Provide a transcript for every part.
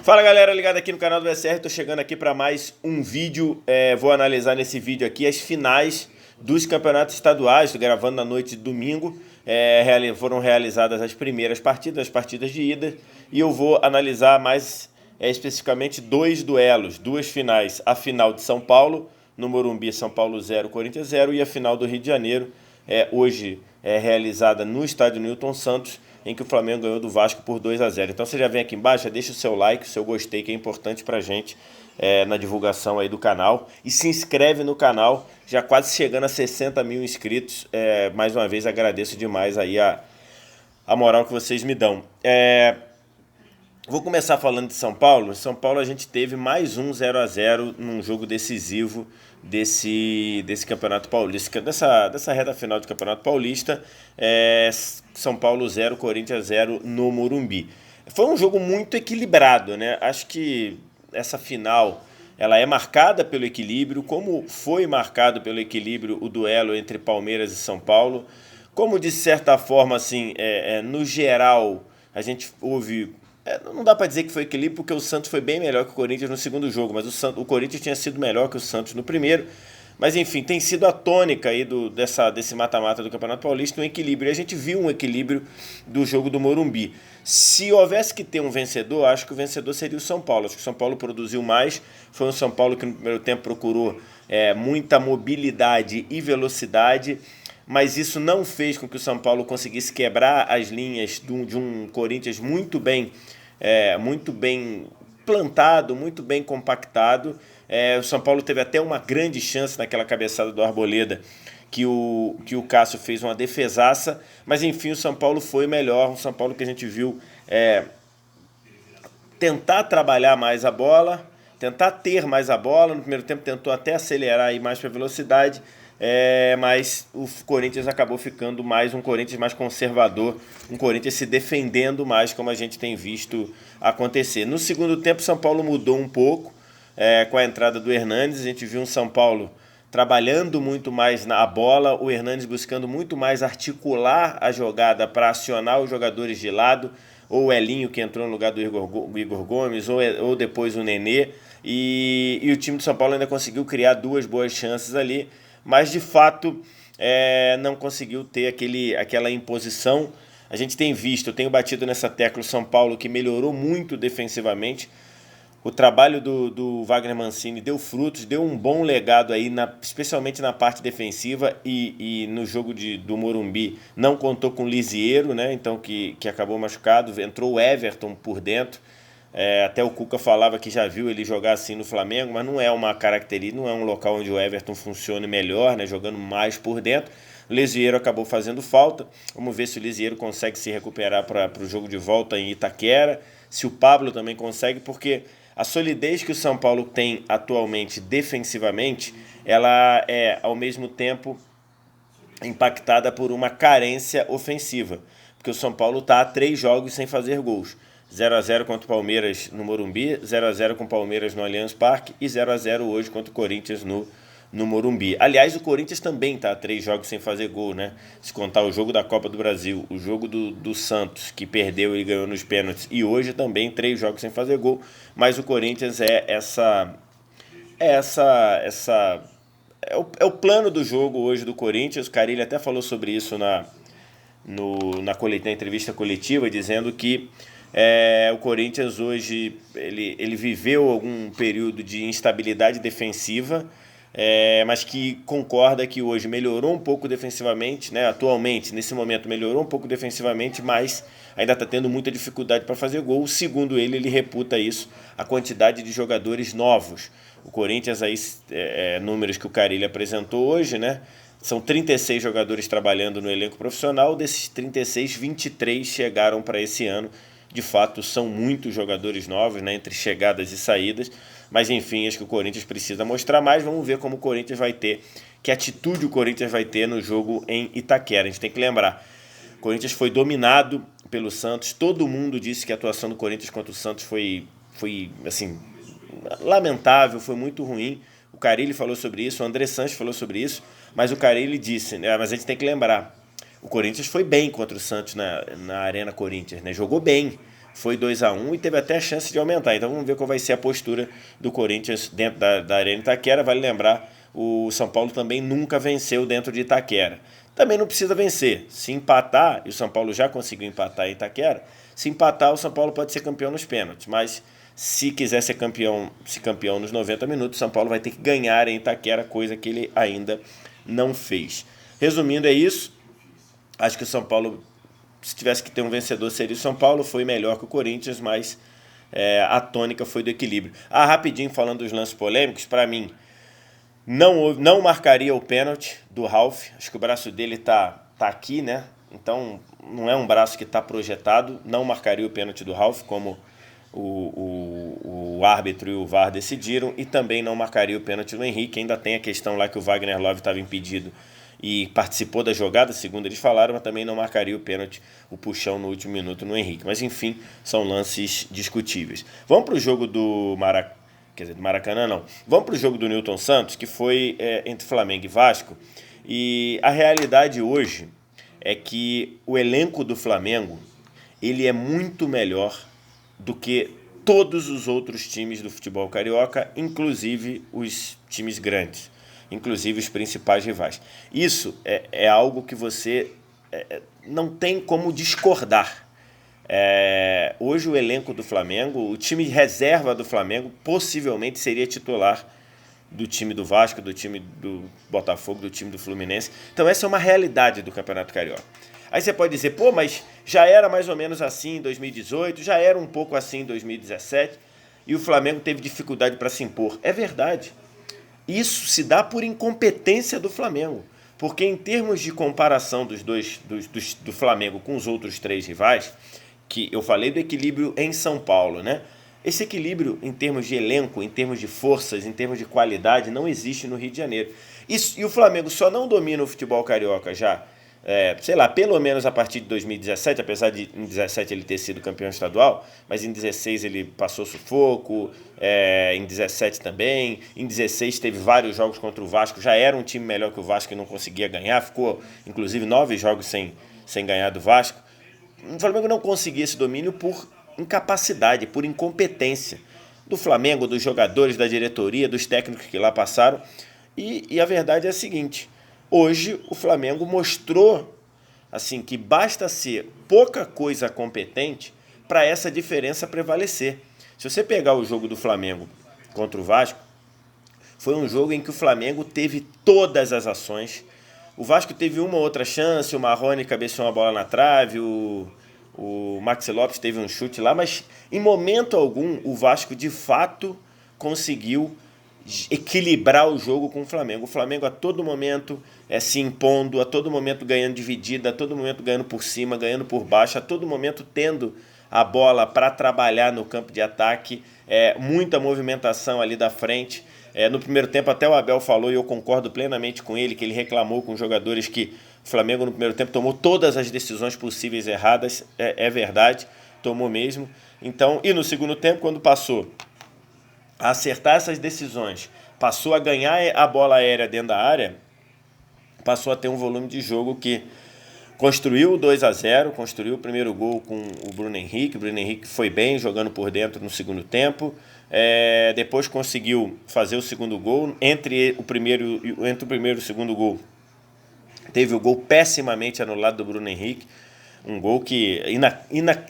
Fala galera, ligado aqui no canal do SR, tô chegando aqui para mais um vídeo. Vou analisar nesse vídeo aqui as finais dos campeonatos estaduais. Tô gravando na noite de domingo. Foram realizadas as primeiras partidas, as partidas de ida, e eu vou analisar mais especificamente dois duelos, duas finais. A final de São Paulo, no Morumbi, São Paulo 0, Corinthians 0, e a final do Rio de Janeiro, hoje realizada no estádio Newton Santos, em que o Flamengo ganhou do Vasco por 2-0. Então você já vem aqui embaixo, deixa o seu like, o seu gostei, que é importante pra gente na divulgação aí do canal. E se inscreve no canal, já quase chegando a 60 mil inscritos. Mais uma vez agradeço demais aí a moral que vocês me dão. Vou começar falando de São Paulo. Em São Paulo a gente teve mais um 0-0 num jogo decisivo desse Campeonato Paulista, dessa reta final do Campeonato Paulista. São Paulo 0, Corinthians 0 no Morumbi. Foi um jogo muito equilibrado, né? Acho que essa final ela é marcada pelo equilíbrio, como foi marcado pelo equilíbrio o duelo entre Palmeiras e São Paulo. Como de certa forma, assim, no geral, a gente houve... não dá para dizer que foi equilíbrio, porque o Santos foi bem melhor que o Corinthians no segundo jogo, mas o Corinthians tinha sido melhor que o Santos no primeiro. Mas enfim, tem sido a tônica aí desse mata-mata do Campeonato Paulista, um equilíbrio. E a gente viu um equilíbrio do jogo do Morumbi. Se houvesse que ter um vencedor, acho que o vencedor seria o São Paulo. Acho que o São Paulo produziu mais. Foi um São Paulo que no primeiro tempo procurou muita mobilidade e velocidade, mas isso não fez com que o São Paulo conseguisse quebrar as linhas de um Corinthians muito bem plantado, muito bem compactado. O São Paulo teve até uma grande chance naquela cabeçada do Arboleda, que o Cássio fez uma defesaça, mas enfim o São Paulo foi melhor, um São Paulo que a gente viu tentar trabalhar mais a bola, tentar ter mais a bola. No primeiro tempo tentou até acelerar e ir mais para velocidade, mas o Corinthians acabou ficando mais um Corinthians mais conservador, um Corinthians se defendendo mais, como a gente tem visto acontecer. No segundo tempo, São Paulo mudou um pouco com a entrada do Hernanes. A gente viu um São Paulo trabalhando muito mais na bola, o Hernanes buscando muito mais articular a jogada para acionar os jogadores de lado, ou o Elinho, que entrou no lugar do Igor Gomes, ou depois o Nenê, e o time do São Paulo ainda conseguiu criar duas boas chances ali, mas de fato não conseguiu ter aquela imposição. A gente tem visto, eu tenho batido nessa tecla, o São Paulo que melhorou muito defensivamente. O trabalho do Wagner Mancini deu frutos, deu um bom legado aí, especialmente na parte defensiva, e no jogo do Morumbi não contou com o Lisieiro, né? Então que acabou machucado, entrou o Everton por dentro. Até o Cuca falava que já viu ele jogar assim no Flamengo, mas não é uma característica, não é um local onde o Everton funcione melhor, né? Jogando mais por dentro. O Lisieiro acabou fazendo falta. Vamos ver se o Lisieiro consegue se recuperar para o jogo de volta em Itaquera, se o Pablo também consegue, porque a solidez que o São Paulo tem atualmente defensivamente, ela é ao mesmo tempo impactada por uma carência ofensiva, porque o São Paulo está a 3 jogos sem fazer gols. 0-0 contra o Palmeiras no Morumbi, 0-0 com o Palmeiras no Allianz Parque e 0-0 hoje contra o Corinthians no Morumbi. Aliás, o Corinthians também está a 3 jogos sem fazer gol, né? Se contar o jogo da Copa do Brasil, o jogo do Santos, que perdeu e ganhou nos pênaltis, e hoje também 3 jogos sem fazer gol. Mas o Corinthians é o plano do jogo hoje do Corinthians. O Carille até falou sobre isso na entrevista coletiva, dizendo que o Corinthians hoje ele viveu algum período de instabilidade defensiva, mas que concorda que hoje melhorou um pouco defensivamente, né? Atualmente, nesse momento, melhorou um pouco defensivamente, mas ainda está tendo muita dificuldade para fazer gol. Segundo ele reputa isso, a quantidade de jogadores novos. O Corinthians, aí, números que o Carille apresentou hoje, né? São 36 jogadores trabalhando no elenco profissional. Desses 36, 23 chegaram para esse ano. De fato, são muitos jogadores novos, né, entre chegadas e saídas. Mas, enfim, acho que o Corinthians precisa mostrar mais. Vamos ver como o Corinthians vai ter, que atitude o Corinthians vai ter no jogo em Itaquera. A gente tem que lembrar, o Corinthians foi dominado pelo Santos. Todo mundo disse que a atuação do Corinthians contra o Santos foi assim, lamentável, foi muito ruim. O Carille falou sobre isso, o André Sanches falou sobre isso, mas o Carille disse, né, mas a gente tem que lembrar, o Corinthians foi bem contra o Santos na Arena Corinthians, né? Jogou bem. foi 2-1 e teve até a chance de aumentar. Então vamos ver qual vai ser a postura do Corinthians dentro da Arena Itaquera. Vale lembrar, o São Paulo também nunca venceu dentro de Itaquera. Também não precisa vencer. Se empatar, e o São Paulo já conseguiu empatar em Itaquera, se empatar o São Paulo pode ser campeão nos pênaltis. Mas se quiser ser campeão nos 90 minutos, o São Paulo vai ter que ganhar em Itaquera, coisa que ele ainda não fez. Resumindo, é isso. Acho que o São Paulo, se tivesse que ter um vencedor, seria o São Paulo. Foi melhor que o Corinthians, mas a tônica foi do equilíbrio. Rapidinho, falando dos lances polêmicos, para mim, não marcaria o pênalti do Ralf. Acho que o braço dele tá aqui, né? Então, não é um braço que está projetado. Não marcaria o pênalti do Ralf, como o árbitro e o VAR decidiram. E também não marcaria o pênalti do Henrique. Ainda tem a questão lá que o Wagner Love estava impedido e participou da jogada, segundo eles falaram, mas também não marcaria o pênalti, o puxão no último minuto no Henrique. Mas enfim, são lances discutíveis. Vamos para o jogo do Maracanã não. Vamos para o jogo do Nilton Santos, que foi entre Flamengo e Vasco. E a realidade hoje é que o elenco do Flamengo, ele é muito melhor do que todos os outros times do futebol carioca, inclusive os times grandes, inclusive os principais rivais. Isso é algo que você não tem como discordar. Hoje o elenco do Flamengo, o time reserva do Flamengo possivelmente seria titular do time do Vasco, do time do Botafogo, do time do Fluminense. Então essa é uma realidade do Campeonato Carioca. Aí você pode dizer, pô, mas já era mais ou menos assim em 2018, já era um pouco assim em 2017, e o Flamengo teve dificuldade para se impor. É verdade. Isso se dá por incompetência do Flamengo. Porque em termos de comparação do Flamengo com os outros três rivais, que eu falei do equilíbrio em São Paulo, né? Esse equilíbrio em termos de elenco, em termos de forças, em termos de qualidade, não existe no Rio de Janeiro. E o Flamengo só não domina o futebol carioca já, sei lá, pelo menos a partir de 2017, apesar de em 2017 ele ter sido campeão estadual, mas em 2016 ele passou sufoco, em 2017 também, em 2016 teve vários jogos contra o Vasco, já era um time melhor que o Vasco e não conseguia ganhar, ficou inclusive 9 jogos sem ganhar do Vasco. O Flamengo não conseguia esse domínio por incapacidade, por incompetência do Flamengo, dos jogadores, da diretoria, dos técnicos que lá passaram. E a verdade é a seguinte: hoje o Flamengo mostrou assim que basta ser pouca coisa competente para essa diferença prevalecer. Se você pegar o jogo do Flamengo contra o Vasco, foi um jogo em que o Flamengo teve todas as ações. O Vasco teve uma outra chance, o Marrone cabeceou uma bola na trave, o Maxi Lopes teve um chute lá, mas em momento algum o Vasco de fato conseguiu equilibrar o jogo com o Flamengo. O Flamengo a todo momento se impondo, a todo momento ganhando dividida, a todo momento ganhando por cima, ganhando por baixo, a todo momento tendo a bola para trabalhar no campo de ataque, muita movimentação ali da frente. No primeiro tempo até o Abel falou, e eu concordo plenamente com ele, que ele reclamou com os jogadores que o Flamengo no primeiro tempo tomou todas as decisões possíveis erradas. É verdade, tomou mesmo. Então, e no segundo tempo, quando passou a acertar essas decisões, passou a ganhar a bola aérea dentro da área, passou a ter um volume de jogo que construiu o 2-0, construiu o primeiro gol com o Bruno Henrique. O Bruno Henrique foi bem, jogando por dentro no segundo tempo. Depois conseguiu fazer o segundo gol. Entre o primeiro e o segundo gol, teve o gol pessimamente anulado do Bruno Henrique. Um gol que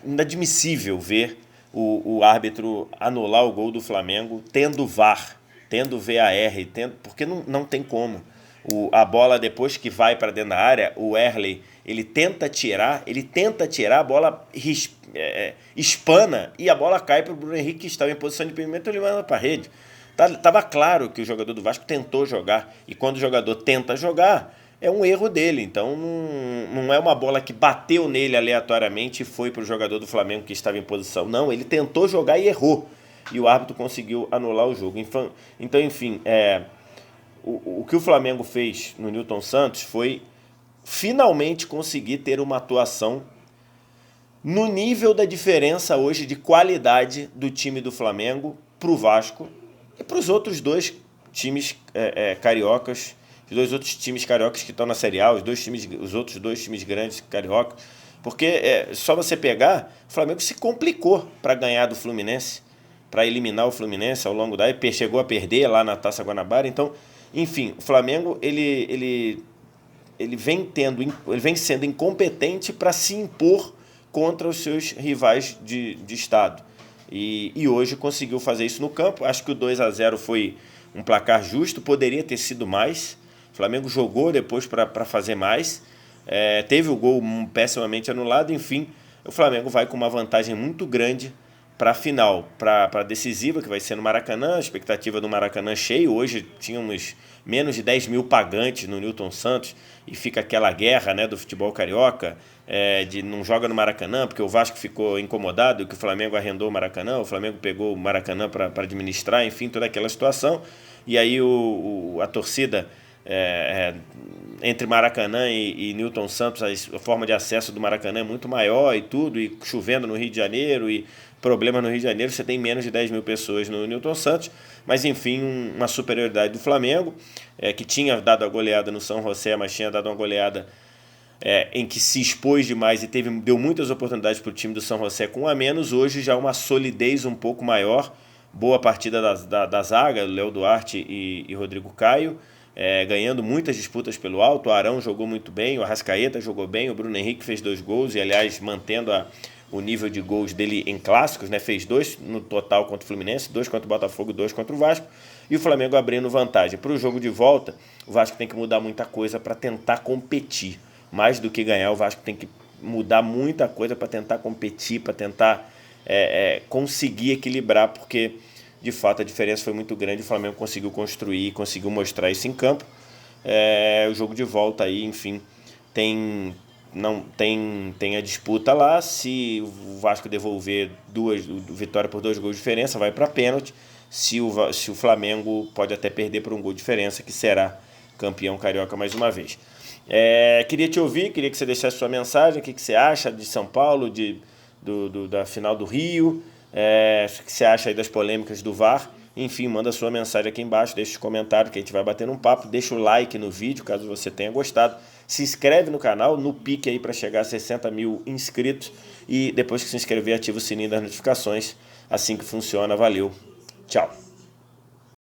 inadmissível ver o árbitro anular o gol do Flamengo, tendo VAR, tendo VAR, porque não tem como. A bola, depois que vai para dentro da área, o Erley, ele tenta tirar, a bola espana e a bola cai para o Bruno Henrique, que estava em posição de impedimento, ele manda para a rede. Estava claro que o jogador do Vasco tentou jogar, e quando o jogador tenta jogar, é um erro dele. Então não é uma bola que bateu nele aleatoriamente e foi para o jogador do Flamengo que estava em posição. Não, ele tentou jogar e errou, e o árbitro conseguiu anular o jogo. Então, enfim, o que o Flamengo fez no Nilton Santos foi finalmente conseguir ter uma atuação no nível da diferença hoje de qualidade do time do Flamengo para o Vasco e para os outros dois times cariocas, os dois outros times cariocas que estão na Série A, os outros dois times grandes cariocas, Porque só você pegar, o Flamengo se complicou para ganhar do Fluminense, para eliminar o Fluminense ao longo da... Chegou a perder lá na Taça Guanabara. Então, enfim, o Flamengo ele vem sendo incompetente para se impor contra os seus rivais de estado. E hoje conseguiu fazer isso no campo. Acho que o 2-0 foi um placar justo, poderia ter sido mais. O Flamengo jogou depois para fazer mais. Teve o gol pessimamente anulado. Enfim, o Flamengo vai com uma vantagem muito grande para a final, para a decisiva, que vai ser no Maracanã. A expectativa do Maracanã cheio. Hoje tínhamos menos de 10 mil pagantes no Newton Santos e fica aquela guerra, né, do futebol carioca, de não joga no Maracanã porque o Vasco ficou incomodado que o Flamengo arrendou o Maracanã, o Flamengo pegou o Maracanã para administrar, enfim, toda aquela situação. E aí a torcida, entre Maracanã e Newton Santos, a forma de acesso do Maracanã é muito maior e tudo, e chovendo no Rio de Janeiro, e problema no Rio de Janeiro, você tem menos de 10 mil pessoas no Newton Santos, mas enfim, uma superioridade do Flamengo, que tinha dado a goleada no São José, mas tinha dado uma goleada em que se expôs demais e deu muitas oportunidades para o time do São José com um a menos. Hoje já uma solidez um pouco maior, boa partida da zaga, Léo Duarte e Rodrigo Caio, ganhando muitas disputas pelo alto. O Arão jogou muito bem, o Arrascaeta jogou bem, o Bruno Henrique fez 2 gols e, aliás, mantendo o nível de gols dele em clássicos, né? Fez 2 no total contra o Fluminense, 2 contra o Botafogo e 2 contra o Vasco, e o Flamengo abrindo vantagem. Para o jogo de volta, o Vasco tem que mudar muita coisa para tentar competir. Mais do que ganhar, o Vasco tem que mudar muita coisa para tentar competir, para tentar conseguir equilibrar, porque de fato a diferença foi muito grande. O Flamengo conseguiu construir, conseguiu mostrar isso em campo. O jogo de volta aí, enfim, tem a disputa lá. Se o Vasco devolver vitória por 2 gols de diferença, vai para pênalti. Se o Flamengo pode até perder por 1 gol de diferença, que será campeão carioca mais uma vez. Queria te ouvir, queria que você deixasse sua mensagem. O que você acha de São Paulo, da final do Rio, o que você acha aí das polêmicas do VAR. Enfim, manda sua mensagem aqui embaixo, deixa os comentários que a gente vai bater um papo, deixa o like no vídeo caso você tenha gostado, se inscreve no canal, no pique aí para chegar a 60 mil inscritos, e depois que se inscrever ativa o sininho das notificações. Assim que funciona. Valeu, tchau.